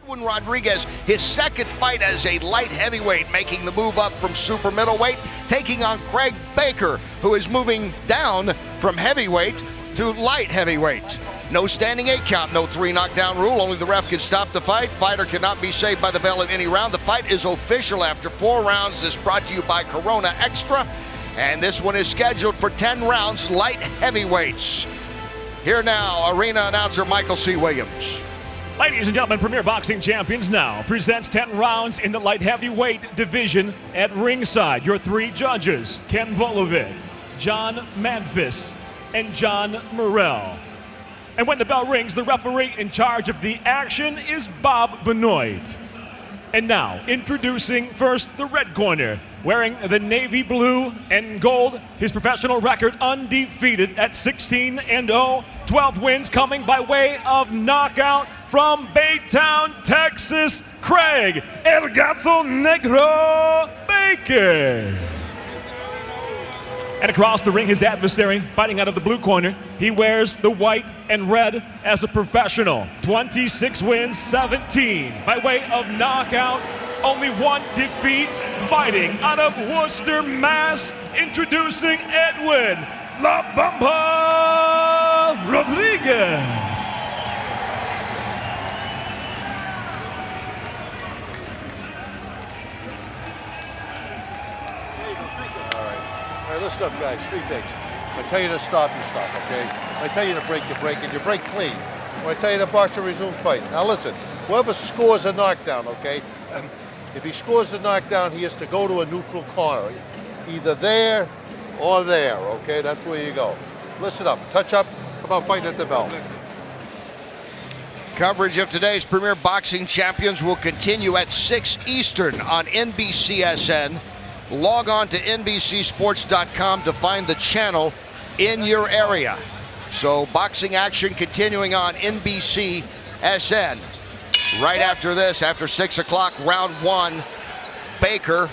Edwin Rodriguez, his second fight as a light heavyweight, making the move up from super middleweight, taking on Craig Baker, who is moving down from heavyweight to light heavyweight. No standing 8 count, no 3 knockdown rule. Only the ref can stop the fight. Fighter cannot be saved by the bell in any round. The fight is official after 4 rounds. This brought to you by Corona Extra. And this one is scheduled for 10 rounds, light heavyweights. Here now, arena announcer Michael C. Williams. Ladies and gentlemen, Premier Boxing Champions now presents 10 rounds in the light heavyweight division. At ringside, your 3 judges, Ken Volovic, John Manfis, and John Morrell. And when the bell rings, the referee in charge of the action is Bob Benoit. And now, introducing first the red corner, wearing the navy blue and gold, his professional record undefeated at 16-0, 12 wins coming by way of knockout from Baytown, Texas, Craig El Gato Negro Baker. And across the ring, his adversary, fighting out of the blue corner, he wears the white and red as a professional. 26 wins, 17 by way of knockout, only 1 defeat, fighting out of Worcester, Mass, introducing Edwin La Bamba Rodriguez. All right, listen up, guys. 3 things. When I tell you to stop, you stop, okay? When I tell you to break, you break, and you break clean. When I tell you to box, you resume fight. Now listen, whoever scores a knockdown, okay? If he scores a knockdown, he has to go to a neutral corner. Either there or there, okay? That's where you go. Listen up, touch up, come on, fighting at the bell. Coverage of today's Premier Boxing Champions will continue at 6 Eastern on NBCSN. Log on to NBCSports.com to find the channel in your area. So boxing action continuing on NBCSN. Right after this, after 6 o'clock, round 1, Baker.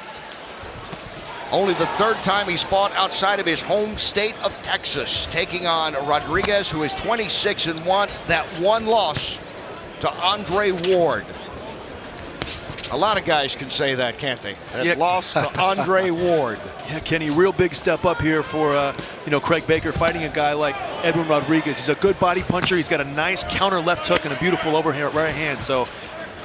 Only the 3rd time he's fought outside of his home state of Texas, taking on Rodriguez, who is 26-1. That 1 loss to Andre Ward. A lot of guys can say that, can't they? That loss to Andre Ward. Yeah, Kenny, real big step up here for Craig Baker, fighting a guy like Edwin Rodriguez. He's a good body puncher. He's got a nice counter left hook and a beautiful overhand right hand. So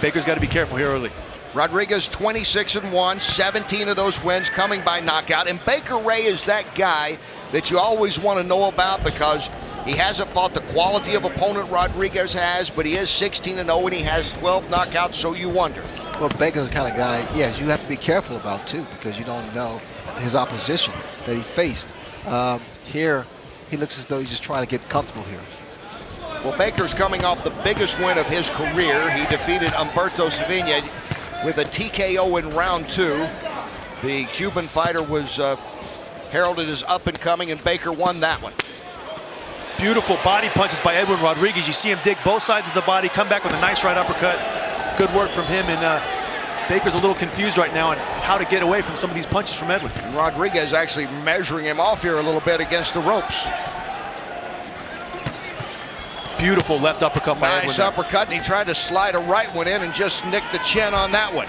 Baker's got to be careful here early. Rodriguez 26-1, 17 of those wins coming by knockout. And Baker Ray is that guy that you always want to know about because he hasn't fought the quality of opponent Rodriguez has, but he is 16-0 and he has 12 knockouts, so you wonder. Well, Baker's the kind of guy, yes, you have to be careful about too because you don't know his opposition that he faced. Here, he looks as though he's just trying to get comfortable here. Well, Baker's coming off the biggest win of his career. He defeated Humberto Sevilla with a TKO in round 2. The Cuban fighter was heralded as up and coming, and Baker won that one. Beautiful body punches by Edwin Rodriguez. You see him dig both sides of the body, come back with a nice right uppercut. Good work from him, and Baker's a little confused right now on how to get away from some of these punches from Edwin. And Rodriguez actually measuring him off here a little bit against the ropes. Beautiful left uppercut by Edwin. Nice uppercut, and he tried to slide a right one in and just nicked the chin on that one.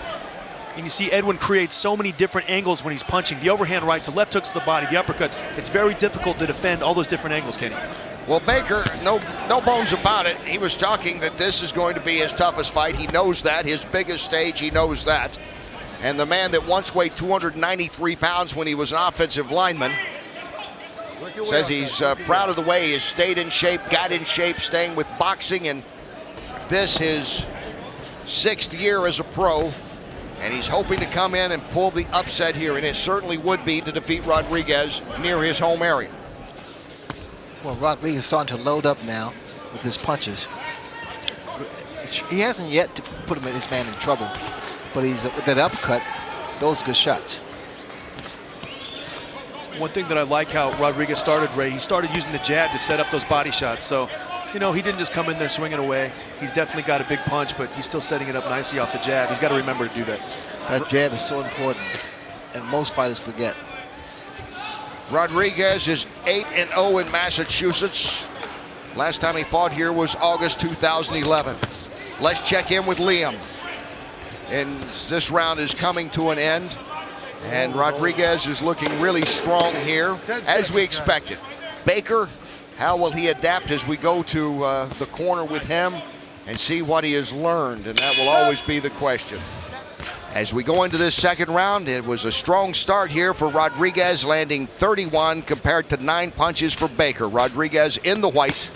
And you see Edwin creates so many different angles when he's punching. The overhand rights, the left hooks to the body, the uppercuts. It's very difficult to defend all those different angles, Kenny. Well, Baker, no bones about it. He was talking that this is going to be his toughest fight. He knows that. His biggest stage, he knows that. And the man that once weighed 293 pounds when he was an offensive lineman says he's proud of the way he has stayed in shape, got in shape, staying with boxing, and this his 6th year as a pro. And he's hoping to come in and pull the upset here, and it certainly would be to defeat Rodriguez near his home area. Well, Rodriguez is starting to load up now with his punches. He hasn't yet to put his man in trouble, but he's with that uppercut, those are good shots. One thing that I like how Rodriguez started, Ray, he started using the jab to set up those body shots. So, he didn't just come in there swinging away. He's definitely got a big punch, but he's still setting it up nicely off the jab. He's got to remember to do that. That jab is so important, and most fighters forget. Rodriguez is 8-0 in Massachusetts. Last time he fought here was August 2011. Let's check in with Liam. And this round is coming to an end. And Rodriguez is looking really strong here, as we expected. Baker, how will he adapt as we go to the corner with him and see what he has learned? And that will always be the question. As we go into this second round, it was a strong start here for Rodriguez, landing 31 compared to 9 punches for Baker. Rodriguez in the white,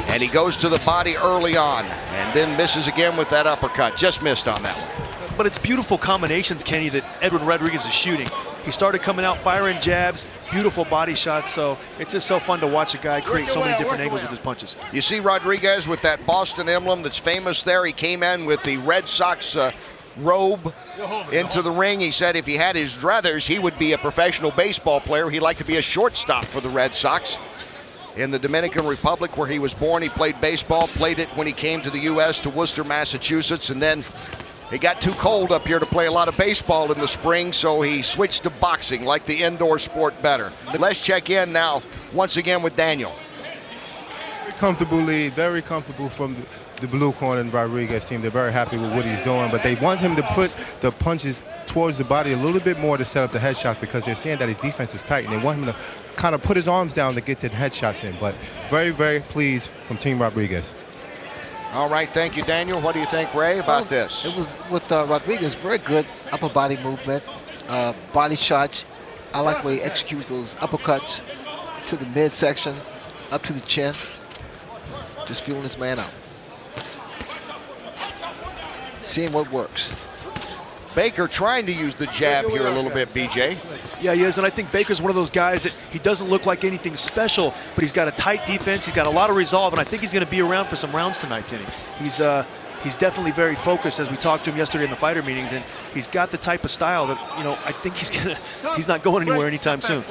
and he goes to the body early on and then misses again with that uppercut. Just missed on that one. But it's beautiful combinations, Kenny, that Edwin Rodriguez is shooting. He started coming out firing jabs, beautiful body shots, so it's just so fun to watch a guy create so many different angles with his punches. You see Rodriguez with that Boston emblem that's famous there. He came in with the Red Sox robe into the ring. He said if he had his druthers, he would be a professional baseball player. He'd like to be a shortstop for the Red Sox. In the Dominican Republic, where he was born, he played baseball, played it when he came to the U.S. to Worcester, Massachusetts, and then it got too cold up here to play a lot of baseball in the spring, so he switched to boxing, like the indoor sport better. Let's check in now, once again, with Daniel. Very comfortable lead, very comfortable from the blue corner and Rodriguez team. They're very happy with what he's doing, but they want him to put the punches towards the body a little bit more to set up the headshots, because they're saying that his defense is tight, and they want him to kind of put his arms down to get the headshots in. But very, very pleased from Team Rodriguez. All right, thank you, Daniel. What do you think, Ray, about this? It was with Rodriguez, very good upper body movement, body shots. I like the way he executes those uppercuts to the midsection, up to the chin. Just feeling this man out. Seeing what works. Baker trying to use the jab here a little bit, BJ. Yeah, he is, and I think Baker's one of those guys that he doesn't look like anything special, but he's got a tight defense, he's got a lot of resolve, and I think he's going to be around for some rounds tonight, Kenny. He's definitely very focused, as we talked to him yesterday in the fighter meetings, and he's got the type of style that, you know, I think he's not going anywhere anytime soon.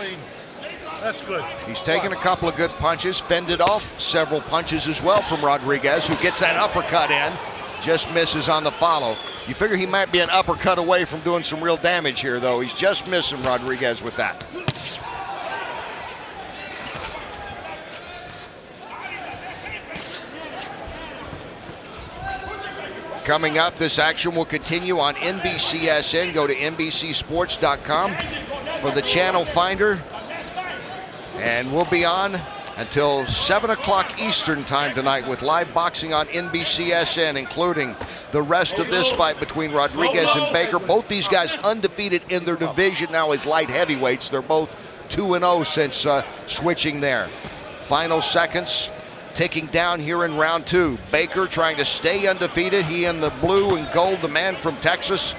That's good. He's taken a couple of good punches, fended off several punches as well from Rodriguez, who gets that uppercut in, just misses on the follow. You figure he might be an uppercut away from doing some real damage here, though. He's just missing Rodriguez with that. Coming up, this action will continue on NBCSN. Go to NBCSports.com for the channel finder. And we'll be on until 7 o'clock Eastern time tonight with live boxing on NBCSN, including the rest of this fight between Rodriguez and Baker. Both these guys undefeated in their division now as light heavyweights. They're both 2-0 since switching there. Final seconds ticking down here in round 2. Baker trying to stay undefeated. He in the blue and gold, the man from Texas,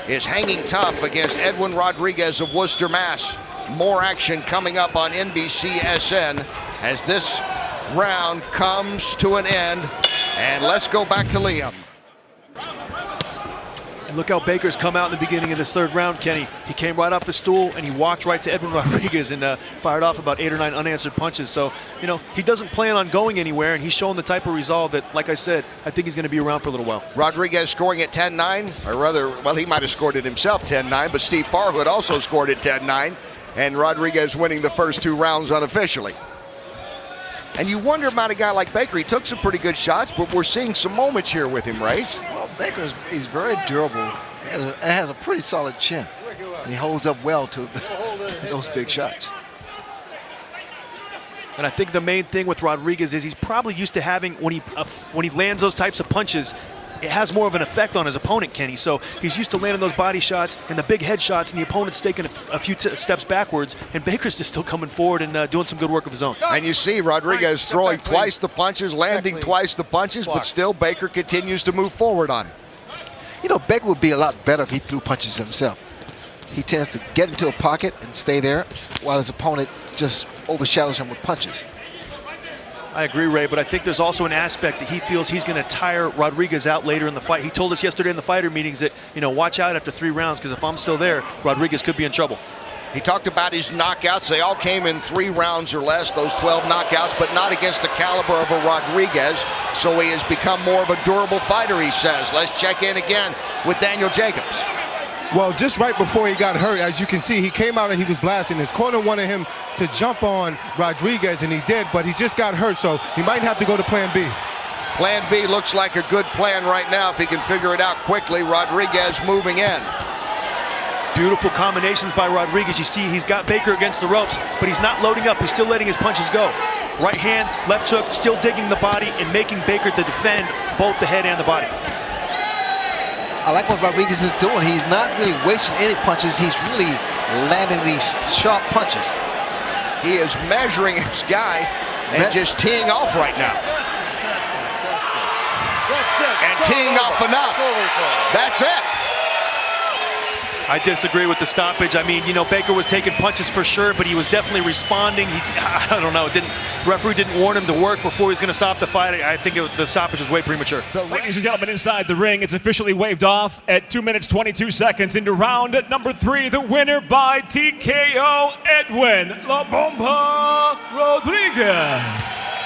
is hanging tough against Edwin Rodriguez of Worcester, Mass. More action coming up on NBCSN as this round comes to an end. And let's go back to Liam. And look how Baker's come out in the beginning of this third round, Kenny. He came right off the stool and he walked right to Edwin Rodriguez and fired off about 8 or 9 unanswered punches. So, you know, he doesn't plan on going anywhere, and he's showing the type of resolve that, like I said, I think he's going to be around for a little while. Rodriguez scoring at 10-9, or rather, well, he might have scored it himself 10-9, but Steve Farhood also scored at 10-9. And Rodriguez winning the first 2 rounds unofficially. And you wonder about a guy like Baker. He took some pretty good shots, but we're seeing some moments here with him, right? Well, he's very durable. He has a pretty solid chin. And he holds up well to those big shots. And I think the main thing with Rodriguez is he's probably used to having, when he lands those types of punches, it has more of an effect on his opponent, Kenny. So he's used to landing those body shots and the big head shots, and the opponent's taking a few steps backwards, and Baker's just still coming forward and doing some good work of his own. And you see Rodriguez throwing twice the punches, landing twice the punches, but still Baker continues to move forward on it. You know, Baker would be a lot better if he threw punches himself. He tends to get into a pocket and stay there while his opponent just overshadows him with punches. I agree, Ray, but I think there's also an aspect that he feels he's going to tire Rodriguez out later in the fight. He told us yesterday in the fighter meetings that, you know, watch out after 3 rounds, because if I'm still there, Rodriguez could be in trouble. He talked about his knockouts. They all came in 3 rounds or less, those 12 knockouts, but not against the caliber of a Rodriguez. So he has become more of a durable fighter, he says. Let's check in again with Daniel Jacobs. Well, just right before he got hurt, as you can see, he came out and he was blasting. His corner wanted him to jump on Rodriguez, and he did, but he just got hurt, so he might have to go to plan B. Plan B looks like a good plan right now if he can figure it out quickly. Rodriguez moving in. Beautiful combinations by Rodriguez. You see he's got Baker against the ropes, but he's not loading up. He's still letting his punches go. Right hand, left hook, still digging the body and making Baker to defend both the head and the body. I like what Rodriguez is doing. He's not really wasting any punches. He's really landing these sharp punches. He is measuring his guy and just teeing off right now. That's it. And teeing off enough. That's it. I disagree with the stoppage. I mean, you know, Baker was taking punches for sure, but he was definitely responding. I don't know. Referee didn't warn him to work before he was going to stop the fight. I think the stoppage was way premature. Ladies and gentlemen, inside the ring, it's officially waved off at 2 minutes 22 seconds into round number 3. The winner by TKO, Edwin La Bomba Rodriguez.